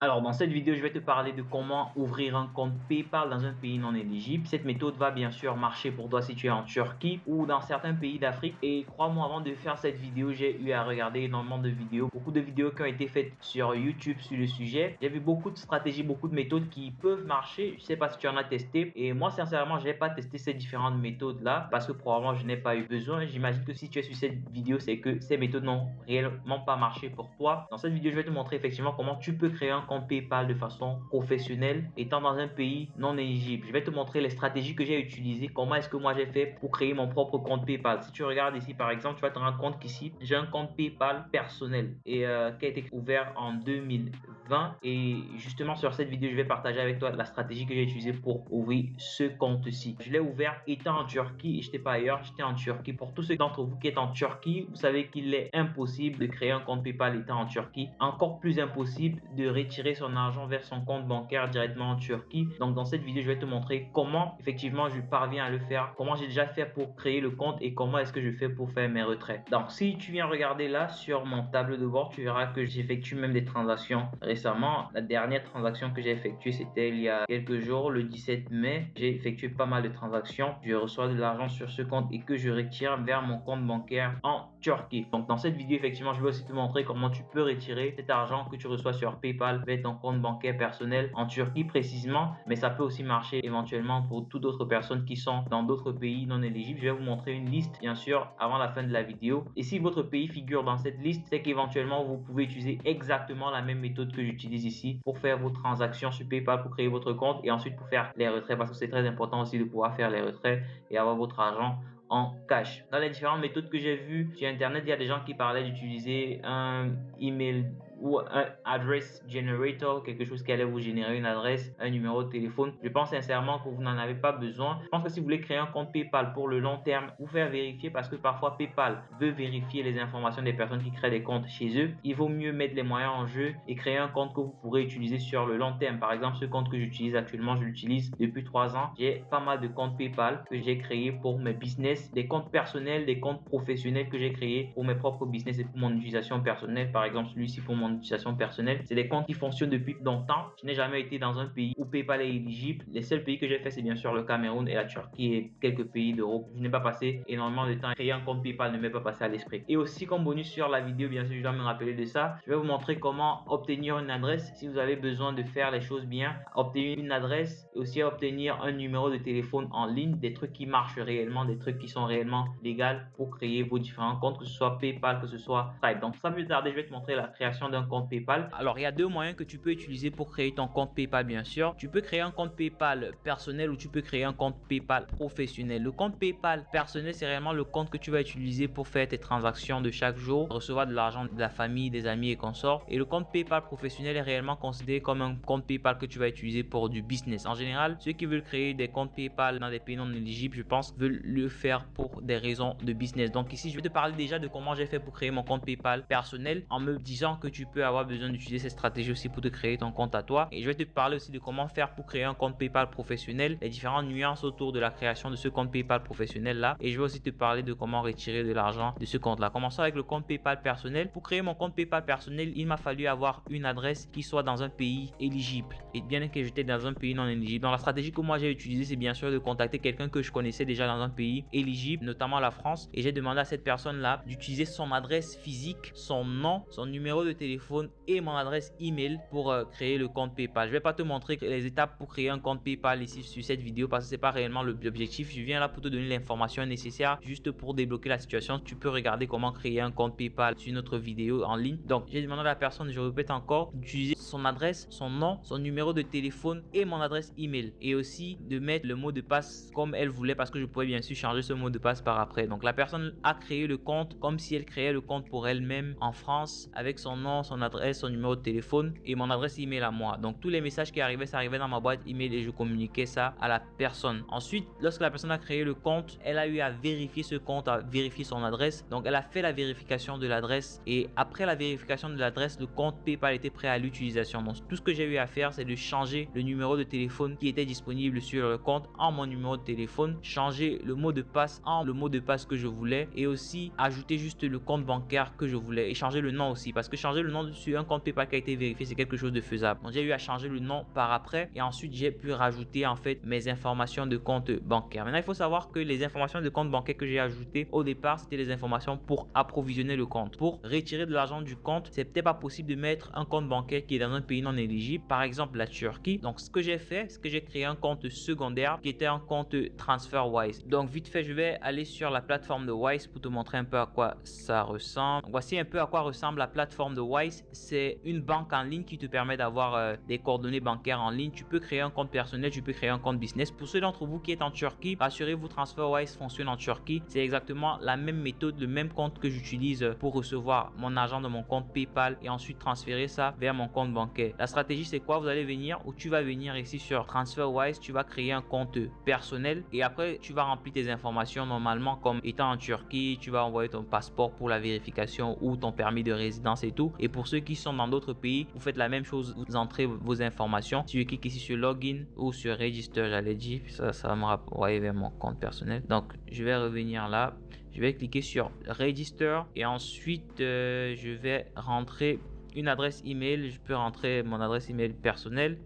Alors, dans cette vidéo, je vais te parler de comment ouvrir un compte PayPal dans un pays non éligible. Cette méthode va bien sûr marcher pour toi si tu es en Turquie ou dans certains pays d'Afrique. Et crois-moi, avant de faire cette vidéo, j'ai eu à regarder énormément de vidéos, beaucoup de vidéos qui ont été faites sur YouTube sur le sujet. J'ai vu beaucoup de stratégies, beaucoup de méthodes qui peuvent marcher. Je sais pas si tu en as testé. Et moi, sincèrement, je n'ai pas testé ces différentes méthodes-là parce que probablement je n'ai pas eu besoin. J'imagine que si tu es sur cette vidéo, c'est que ces méthodes n'ont réellement pas marché pour toi. Dans cette vidéo, je vais te montrer effectivement comment tu peux créer un compte PayPal de façon professionnelle étant dans un pays non éligible. Je vais te montrer les stratégies que j'ai utilisées, comment est-ce que moi j'ai fait pour créer mon propre compte PayPal. Si tu regardes ici par exemple, tu vas te rendre compte qu'ici j'ai un compte PayPal personnel et qui a été ouvert en 2020 et justement sur cette vidéo je vais partager avec toi la stratégie que j'ai utilisée pour ouvrir ce compte-ci. Je l'ai ouvert étant en Turquie et j'étais pas ailleurs, j'étais en Turquie. Pour tous ceux d'entre vous qui êtes en Turquie, vous savez qu'il est impossible de créer un compte PayPal étant en Turquie. Encore plus impossible de retirer son argent vers son compte bancaire directement en Turquie. Donc dans cette vidéo, je vais te montrer comment effectivement je parviens à le faire, comment j'ai déjà fait pour créer le compte et comment est-ce que je fais pour faire mes retraits. Donc si tu viens regarder là sur mon tableau de bord, tu verras que j'effectue même des transactions récemment. La dernière transaction que j'ai effectuée, c'était il y a quelques jours, le 17 mai. J'ai effectué pas mal de transactions. Je reçois de l'argent sur ce compte et que je retire vers mon compte bancaire en Turquie. Donc dans cette vidéo, effectivement, je vais aussi te montrer comment tu peux retirer cet argent que tu reçois sur PayPal vers ton compte bancaire personnel en Turquie précisément, mais ça peut aussi marcher éventuellement pour toutes autres personnes qui sont dans d'autres pays non éligibles. Je vais vous montrer une liste bien sûr avant la fin de la vidéo et si votre pays figure dans cette liste, c'est qu'éventuellement vous pouvez utiliser exactement la même méthode que j'utilise ici pour faire vos transactions sur PayPal, pour créer votre compte et ensuite pour faire les retraits parce que c'est très important aussi de pouvoir faire les retraits et avoir votre argent en cash. Dans les différentes méthodes que j'ai vues sur internet, il y a des gens qui parlaient d'utiliser un email ou un address generator, quelque chose qui allait vous générer une adresse, un numéro de téléphone. Je pense sincèrement que vous n'en avez pas besoin. Je pense que si vous voulez créer un compte PayPal pour le long terme, vous faire vérifier parce que parfois PayPal veut vérifier les informations des personnes qui créent des comptes chez eux. Il vaut mieux mettre les moyens en jeu et créer un compte que vous pourrez utiliser sur le long terme. Par exemple, ce compte que j'utilise actuellement, je l'utilise depuis 3 ans. J'ai pas mal de comptes PayPal que j'ai créés pour mes business, des comptes personnels, des comptes professionnels que j'ai créés pour mes propres business et pour mon utilisation personnelle. Par exemple, celui-ci pour mon utilisation personnelle. C'est des comptes qui fonctionnent depuis longtemps. Je n'ai jamais été dans un pays où PayPal est éligible. Les seuls pays que j'ai fait, c'est bien sûr le Cameroun et la Turquie et quelques pays d'Europe. Je n'ai pas passé énormément de temps. Créer un compte PayPal ne m'est pas passé à l'esprit. Et aussi, comme bonus sur la vidéo, bien sûr, je dois me rappeler de ça. Je vais vous montrer comment obtenir une adresse si vous avez besoin de faire les choses bien. Obtenir une adresse et aussi obtenir un numéro de téléphone en ligne, des trucs qui marchent réellement, des trucs qui sont réellement légaux pour créer vos différents comptes, que ce soit PayPal, que ce soit Stripe. Donc, sans plus tarder, je vais te montrer la création d'un compte PayPal. Alors, il y a deux moyens que tu peux utiliser pour créer ton compte PayPal, bien sûr. Tu peux créer un compte PayPal personnel ou tu peux créer un compte PayPal professionnel. Le compte PayPal personnel, c'est réellement le compte que tu vas utiliser pour faire tes transactions de chaque jour, recevoir de l'argent de la famille, des amis et consorts. Et le compte PayPal professionnel est réellement considéré comme un compte PayPal que tu vas utiliser pour du business. En général, ceux qui veulent créer des comptes PayPal dans des pays non éligibles, je pense, veulent le faire pour des raisons de business. Donc ici, je vais te parler déjà de comment j'ai fait pour créer mon compte PayPal personnel en me disant que tu peux avoir besoin d'utiliser cette stratégie aussi pour te créer ton compte à toi. Et je vais te parler aussi de comment faire pour créer un compte PayPal professionnel, les différentes nuances autour de la création de ce compte PayPal professionnel là. Et je vais aussi te parler de comment retirer de l'argent de ce compte là. Commençons avec le compte PayPal personnel. Pour créer mon compte PayPal personnel, il m'a fallu avoir une adresse qui soit dans un pays éligible. Et bien que j'étais dans un pays non éligible. Donc la stratégie que moi j'ai utilisée, c'est bien sûr de contacter quelqu'un que je connaissais déjà dans un pays éligible, notamment la France. Et j'ai demandé à cette personne-là d'utiliser son adresse physique, son nom, son numéro de téléphone et mon adresse email pour créer le compte PayPal. Je vais pas te montrer les étapes pour créer un compte PayPal ici sur cette vidéo parce que c'est pas réellement l'objectif. Je viens là pour te donner l'information nécessaire juste pour débloquer la situation. Tu peux regarder comment créer un compte PayPal sur notre vidéo en ligne. Donc, j'ai demandé à la personne, je répète encore, d'utiliser son adresse, son nom, son numéro de téléphone et mon adresse email et aussi de mettre le mot de passe comme elle voulait parce que je pouvais bien sûr changer ce mot de passe par après. Donc, la personne a créé le compte comme si elle créait le compte pour elle-même en France avec son nom, son adresse, son numéro de téléphone et mon adresse email à moi. Donc, tous les messages qui arrivaient, ça arrivait dans ma boîte email et je communiquais ça à la personne. Ensuite, lorsque la personne a créé le compte, elle a eu à vérifier ce compte, à vérifier son adresse. Donc, elle a fait la vérification de l'adresse et après la vérification de l'adresse, le compte PayPal était prêt à l'utilisation. Donc, tout ce que j'ai eu à faire, c'est de changer le numéro de téléphone qui était disponible sur le compte en mon numéro de téléphone, changer le mot de passe en le mot de passe que je voulais et aussi ajouter juste le compte bancaire que je voulais et changer le nom aussi parce que changer le nom nom sur un compte PayPal qui a été vérifié, c'est quelque chose de faisable. Donc j'ai eu à changer le nom par après et ensuite j'ai pu rajouter en fait mes informations de compte bancaire. Maintenant, il faut savoir que les informations de compte bancaire que j'ai ajoutées au départ, c'était les informations pour approvisionner le compte. Pour retirer de l'argent du compte, c'est peut-être pas possible de mettre un compte bancaire qui est dans un pays non éligible, par exemple la Turquie. Donc ce que j'ai fait, c'est que j'ai créé un compte secondaire qui était un compte TransferWise. Donc vite fait, je vais aller sur la plateforme de Wise pour te montrer un peu à quoi ça ressemble. Donc, voici un peu à quoi ressemble la plateforme de Wise. C'est une banque en ligne qui te permet d'avoir des coordonnées bancaires en ligne. Tu peux créer un compte personnel, tu peux créer un compte business. Pour ceux d'entre vous qui êtes en Turquie, rassurez-vous, TransferWise fonctionne en Turquie. C'est exactement la même méthode, le même compte que j'utilise pour recevoir mon argent dans mon compte PayPal et ensuite transférer ça vers mon compte bancaire. La stratégie, c'est quoi? Vous allez venir ou tu vas venir ici sur TransferWise, tu vas créer un compte personnel et après tu vas remplir tes informations normalement comme étant en Turquie, tu vas envoyer ton passeport pour la vérification ou ton permis de résidence et tout. Et pour ceux qui sont dans d'autres pays, vous faites la même chose, vous entrez vos informations. Si je clique ici sur Login ou sur Register, j'allais dire, ça va me renvoyer vers mon compte personnel. Donc je vais revenir là, je vais cliquer sur Register et ensuite je vais rentrer une adresse email. Je peux rentrer mon adresse email personnelle.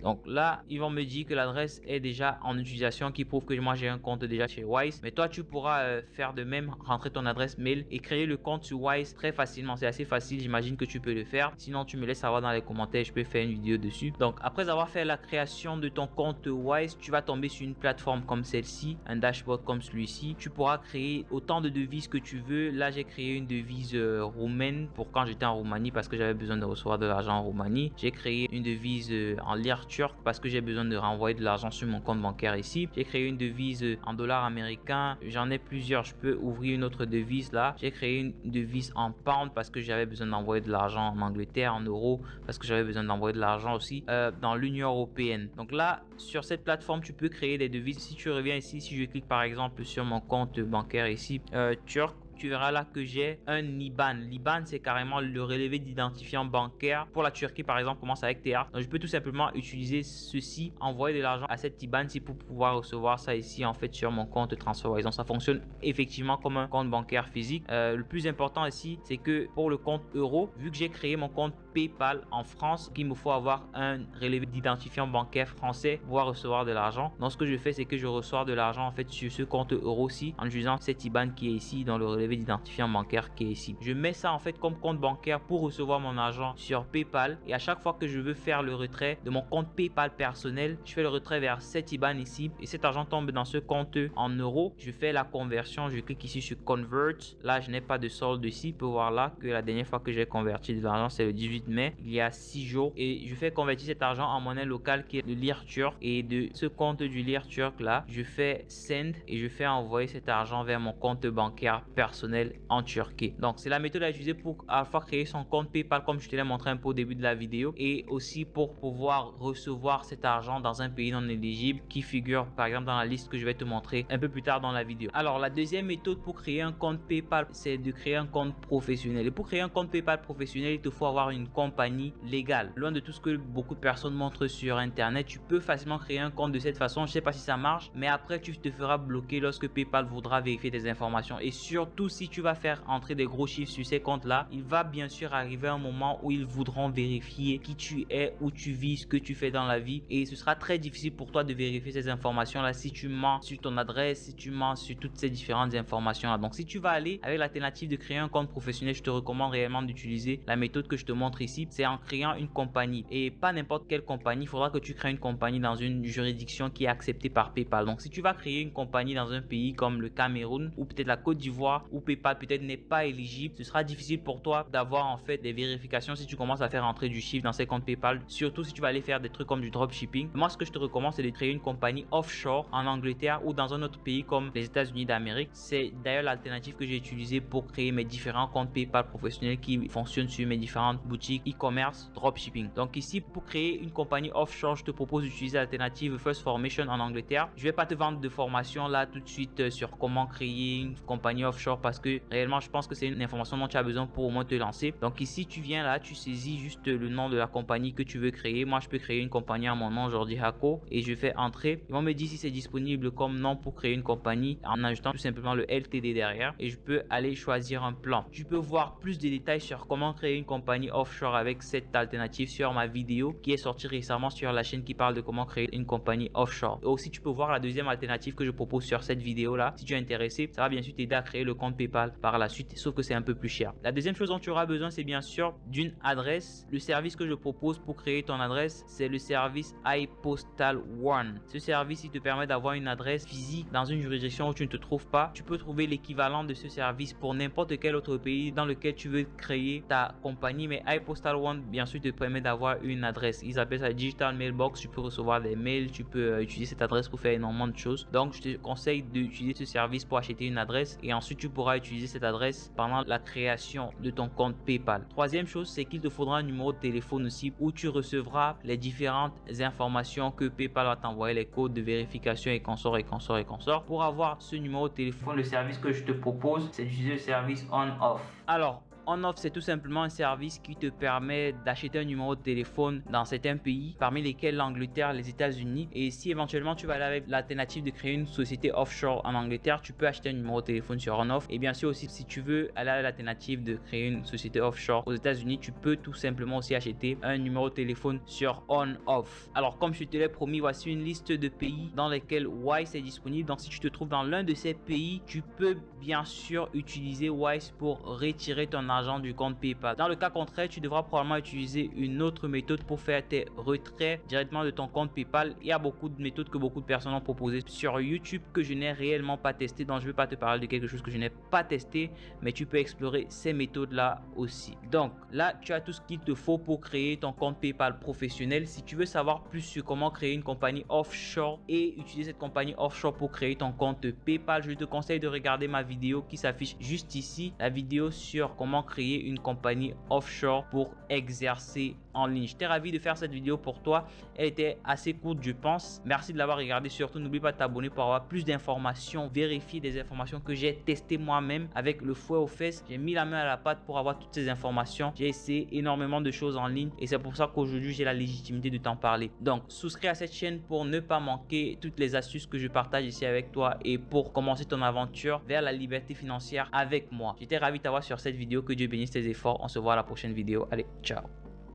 Donc là, ils vont me dire que l'adresse est déjà en utilisation, qui prouve que moi j'ai un compte déjà chez Wise. Mais toi, tu pourras faire de même, rentrer ton adresse mail et créer le compte sur Wise très facilement. C'est assez facile, j'imagine que tu peux le faire. Sinon, tu me laisses savoir dans les commentaires, je peux faire une vidéo dessus. Donc après avoir fait la création de ton compte Wise, tu vas tomber sur une plateforme comme celle-ci, un dashboard comme celui-ci. Tu pourras créer autant de devises que tu veux. Là, j'ai créé une devise roumaine pour quand j'étais en Roumanie parce que j'avais besoin de recevoir de l'argent en Roumanie. J'ai créé une devise en lire turc parce que j'ai besoin de renvoyer de l'argent sur mon compte bancaire ici. J'ai créé une devise en dollars américains. J'en ai plusieurs. Je peux ouvrir une autre devise là. J'ai créé une devise en pound parce que j'avais besoin d'envoyer de l'argent en Angleterre, en euros parce que j'avais besoin d'envoyer de l'argent aussi dans l'Union européenne. Donc là, sur cette plateforme, tu peux créer des devises. Si tu reviens ici, si je clique par exemple sur mon compte bancaire ici, turc, tu verras là que j'ai un IBAN. L'IBAN, c'est carrément le relevé d'identifiant bancaire. Pour la Turquie, par exemple, commence avec TR. Donc, je peux tout simplement utiliser ceci, envoyer de l'argent à cette IBAN ici pour pouvoir recevoir ça ici, en fait, sur mon compte TransferWise. Donc, ça fonctionne effectivement comme un compte bancaire physique. Le plus important ici, c'est que pour le compte euro, vu que j'ai créé mon compte PayPal en France, qu'il me faut avoir un relevé d'identifiant bancaire français pour pouvoir recevoir de l'argent. Donc, ce que je fais, c'est que je reçois de l'argent, en fait, sur ce compte euro-ci en utilisant cette IBAN qui est ici dans le relevé d'identifiant bancaire qui est ici. Je mets ça en fait comme compte bancaire pour recevoir mon argent sur PayPal et à chaque fois que je veux faire le retrait de mon compte PayPal personnel, je fais le retrait vers cette IBAN ici et cet argent tombe dans ce compte en euros. Je fais la conversion, je clique ici sur Convert. Là, je n'ai pas de solde ici. Tu peux voir là que la dernière fois que j'ai converti de l'argent, c'est le 18 mai, il y a 6 jours et je fais convertir cet argent en monnaie locale qui est le lire turc et de ce compte du lire turc là, je fais Send et je fais envoyer cet argent vers mon compte bancaire personnel en Turquie. Donc c'est la méthode à utiliser pour à la fois créer son compte PayPal comme je te l'ai montré un peu au début de la vidéo et aussi pour pouvoir recevoir cet argent dans un pays non éligible qui figure par exemple dans la liste que je vais te montrer un peu plus tard dans la vidéo. Alors la deuxième méthode pour créer un compte PayPal, c'est de créer un compte professionnel. Et pour créer un compte PayPal professionnel, il te faut avoir une compagnie légale. Loin de tout ce que beaucoup de personnes montrent sur internet, tu peux facilement créer un compte de cette façon. Je sais pas si ça marche, mais après tu te feras bloquer lorsque PayPal voudra vérifier tes informations. Et surtout si tu vas faire entrer des gros chiffres sur ces comptes là, il va bien sûr arriver un moment où ils voudront vérifier qui tu es, où tu vis, ce que tu fais dans la vie et ce sera très difficile pour toi de vérifier ces informations là si tu mens sur ton adresse, si tu mens sur toutes ces différentes informations là. Donc si tu vas aller avec l'alternative de créer un compte professionnel, je te recommande réellement d'utiliser la méthode que je te montre ici. C'est en créant une compagnie et pas n'importe quelle compagnie. Il faudra que tu crées une compagnie dans une juridiction qui est acceptée par PayPal. Donc si tu vas créer une compagnie dans un pays comme le Cameroun ou peut-être la Côte d'Ivoire où PayPal peut-être n'est pas éligible, ce sera difficile pour toi d'avoir en fait des vérifications si tu commences à faire entrer du chiffre dans ces comptes PayPal, surtout si tu vas aller faire des trucs comme du dropshipping. Moi, ce que je te recommande, c'est de créer une compagnie offshore en Angleterre ou dans un autre pays comme les États-Unis d'Amérique. C'est d'ailleurs l'alternative que j'ai utilisée pour créer mes différents comptes PayPal professionnels qui fonctionnent sur mes différentes boutiques boutique, e-commerce, dropshipping. Donc ici, pour créer une compagnie offshore, je te propose d'utiliser l'alternative First Formation en Angleterre. Je vais pas te vendre de formation là tout de suite sur comment créer une compagnie offshore parce que réellement, je pense que c'est une information dont tu as besoin pour au moins te lancer. Donc ici, tu viens là, tu saisis juste le nom de la compagnie que tu veux créer. Moi, je peux créer une compagnie à mon nom, Jordi Hako, et je fais entrer. Ils vont me dire si c'est disponible comme nom pour créer une compagnie en ajoutant tout simplement le LTD derrière, et je peux aller choisir un plan. Tu peux voir plus de détails sur comment créer une compagnie offshore avec cette alternative sur ma vidéo qui est sortie récemment sur la chaîne qui parle de comment créer une compagnie offshore. Et aussi, tu peux voir la deuxième alternative que je propose sur cette vidéo là. Si tu es intéressé, ça va bien sûr t'aider à créer le compte PayPal par la suite, sauf que c'est un peu plus cher. La deuxième chose dont tu auras besoin, c'est bien sûr d'une adresse. Le service que je propose pour créer ton adresse, c'est le service iPostal One. Ce service, il te permet d'avoir une adresse physique dans une juridiction où tu ne te trouves pas. Tu peux trouver l'équivalent de ce service pour n'importe quel autre pays dans lequel tu veux créer ta compagnie, mais iPostal One, bien sûr, te permet d'avoir une adresse. Ils appellent ça Digital Mailbox. Tu peux recevoir des mails, tu peux utiliser cette adresse pour faire énormément de choses. Donc, je te conseille d'utiliser ce service pour acheter une adresse et ensuite tu pourras utiliser cette adresse pendant la création de ton compte PayPal. Troisième chose, c'est qu'il te faudra un numéro de téléphone aussi où tu recevras les différentes informations que PayPal va t'envoyer, les codes de vérification et consorts et consorts et consorts. Pour avoir ce numéro de téléphone, le service que je te propose, c'est d'utiliser le service on-off. Alors, on-off, c'est tout simplement un service qui te permet d'acheter un numéro de téléphone dans certains pays, parmi lesquels l'Angleterre, les États-Unis. Et si éventuellement tu vas aller avec l'alternative de créer une société offshore en Angleterre, tu peux acheter un numéro de téléphone sur on-off. Et bien sûr aussi, si tu veux aller à l'alternative de créer une société offshore aux États-Unis, tu peux tout simplement aussi acheter un numéro de téléphone sur on-off. Alors, comme je te l'ai promis, voici une liste de pays dans lesquels Wise est disponible. Donc, si tu te trouves dans l'un de ces pays, tu peux bien sûr utiliser Wise pour retirer ton argent du compte PayPal. Dans le cas contraire, tu devras probablement utiliser une autre méthode pour faire tes retraits directement de ton compte PayPal. Il y a beaucoup de méthodes que beaucoup de personnes ont proposées sur YouTube que je n'ai réellement pas testé, donc je ne vais pas te parler de quelque chose que je n'ai pas testé, mais tu peux explorer ces méthodes là aussi. Donc là, tu as tout ce qu'il te faut pour créer ton compte PayPal professionnel. Si tu veux savoir plus sur comment créer une compagnie offshore et utiliser cette compagnie offshore pour créer ton compte PayPal, je te conseille de regarder ma vidéo qui s'affiche juste ici, la vidéo sur comment créer une compagnie offshore pour exercer en ligne. J'étais ravi de faire cette vidéo pour toi. Elle était assez courte, je pense. Merci de l'avoir regardé. Surtout, n'oublie pas de t'abonner pour avoir plus d'informations, vérifier des informations que j'ai testées moi-même avec le fouet aux fesses. J'ai mis la main à la pâte pour avoir toutes ces informations. J'ai essayé énormément de choses en ligne et c'est pour ça qu'aujourd'hui, j'ai la légitimité de t'en parler. Donc, souscris à cette chaîne pour ne pas manquer toutes les astuces que je partage ici avec toi et pour commencer ton aventure vers la liberté financière avec moi. J'étais ravi de t'avoir sur cette vidéo. Que Dieu bénisse tes efforts. On se voit à la prochaine vidéo. Allez, ciao.